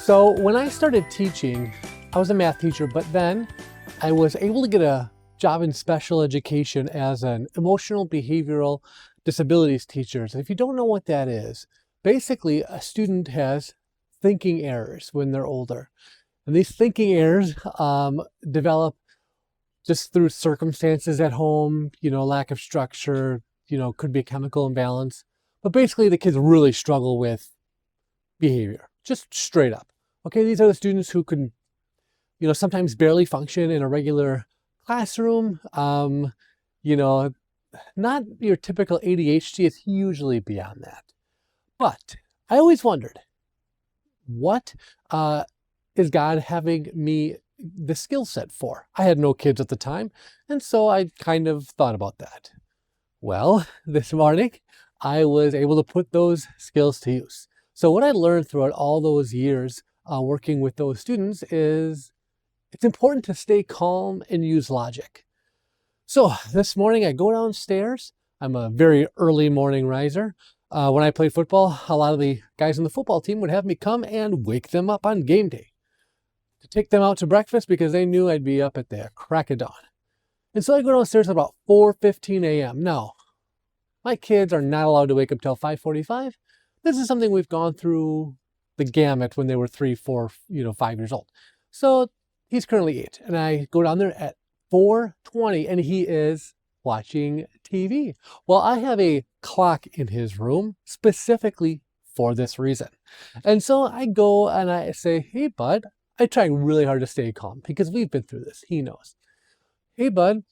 So when I started teaching, I was a math teacher, but then I was able to get a job in special education as an emotional behavioral disabilities teacher. So if you don't know what that is, basically a student has thinking errors when they're older. And these thinking errors develop just through circumstances at home, lack of structure, could be a chemical imbalance. But basically the kids really struggle with behavior, just straight up. Okay, these are the students who can, sometimes barely function in a regular classroom. Not your typical ADHD, it's usually beyond that. But I always wondered, what is God having me the skill set for? I had no kids at the time, and so I kind of thought about that. Well, this morning, I was able to put those skills to use. So what I learned throughout all those years working with those students is it's important to stay calm and use logic. So this morning I go downstairs. I'm a very early morning riser. When I played football, a lot of the guys on the football team would have me come and wake them up on game day to take them out to breakfast because they knew I'd be up at the crack of dawn. And so I go downstairs at about 4:15 a.m. Now, my kids are not allowed to wake up till 5:45. This is something we've gone through the gamut when they were 3, 4, 5 years old. So he's currently 8, and I go down there at 4:20, and he is watching TV. Well, I have a clock in his room specifically for this reason. And so I go and I say, "Hey, bud," I try really hard to stay calm because we've been through this. He knows. "Hey, bud,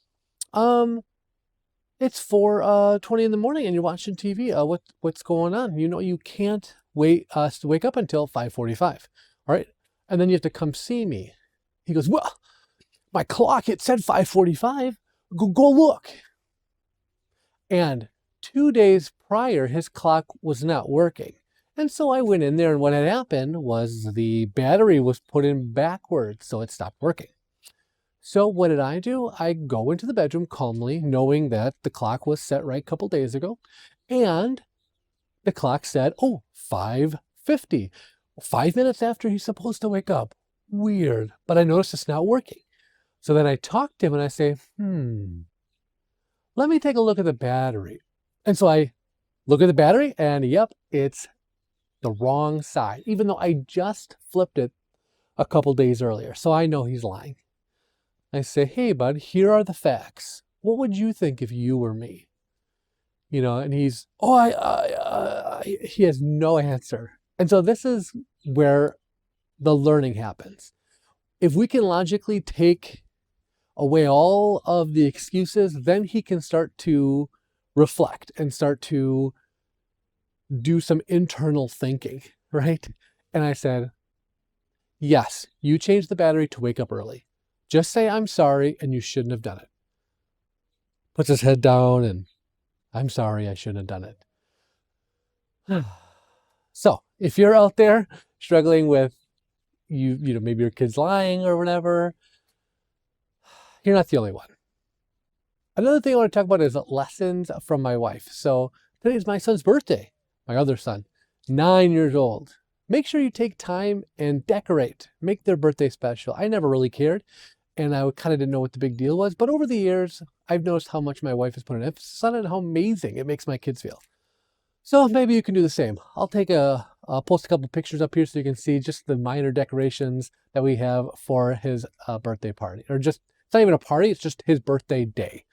it's 4:20 in the morning and you're watching TV. What's going on? You can't wait us to wake up until 5:45. All right. And then you have to come see me." He goes, "Well, my clock, it said 5:45. Go look." And 2 days prior, his clock was not working. And so I went in there, and what had happened was the battery was put in backwards, so it stopped working. So what did I do? I go into the bedroom calmly, knowing that the clock was set right a couple days ago, and the clock said, 5:50, 5 minutes after he's supposed to wake up. Weird, but I noticed it's not working. So then I talk to him and I say, let me take a look at the battery. And so I look at the battery and yep, it's the wrong side, even though I just flipped it a couple days earlier. So I know he's lying. I say, "Hey, bud, here are the facts. What would you think if you were me?" And he's, he has no answer. And so this is where the learning happens. If we can logically take away all of the excuses, then he can start to reflect and start to do some internal thinking, right? And I said, "Yes, you changed the battery to wake up early. Just say I'm sorry and you shouldn't have done it." Puts his head down and, "I'm sorry, I shouldn't have done it." So if you're out there struggling with maybe your kid's lying or whatever, you're not the only one. Another thing I want to talk about is lessons from my wife. So today's my son's birthday, my other son, 9 years old. Make sure you take time and decorate, make their birthday special. I never really cared, and I kind of didn't know what the big deal was. But over the years, I've noticed how much my wife has put an emphasis on it and how amazing it makes my kids feel. So maybe you can do the same. I'll post a couple pictures up here so you can see just the minor decorations that we have for his birthday party. Or just, it's not even a party, it's just his birthday day.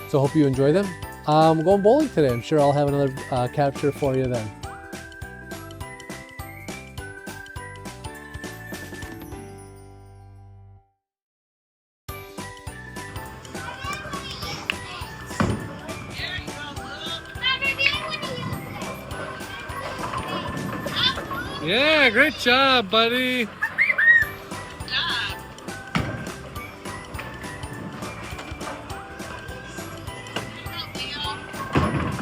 So hope you enjoy them. I'm going bowling today. I'm sure I'll have another capture for you then. Yeah, great job, buddy.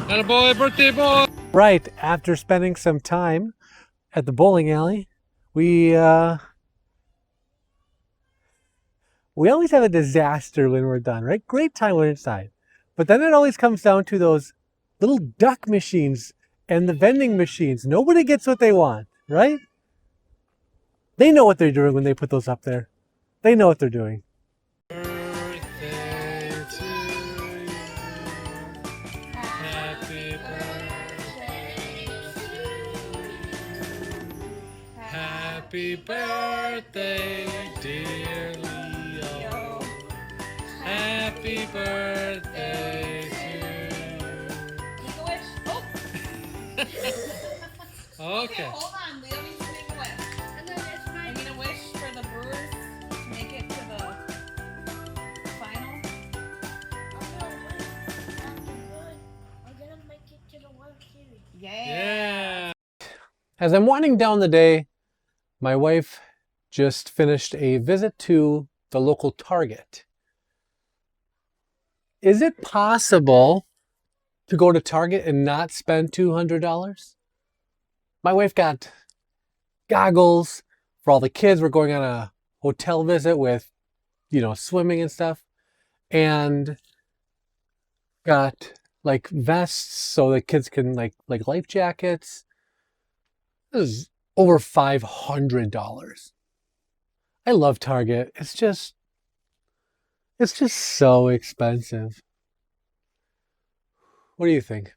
Attaboy, birthday boy. Right, after spending some time at the bowling alley, we always have a disaster when we're done, right? Great time when we're inside. But then it always comes down to those little duck machines and the vending machines. Nobody gets what they want, right? They know what they're doing when they put those up there. They know what they're doing. Birthday to you. Happy birthday to you. Happy birthday, dear Leo. Happy birthday to Make a wish. Oh! you. Okay. Hold on. Leo needs to make a wish. I'm going to wish for the Brewers to make it to the final. I'm gonna make it to the World Series. Yeah. As I'm winding down the day, my wife just finished a visit to the local Target. Is it possible to go to Target and not spend $200? My wife got goggles for all the kids. We're going on a hotel visit with, swimming and stuff. And got like vests so the kids can like life jackets. This is over $500. I love Target. It's just so expensive. What do you think?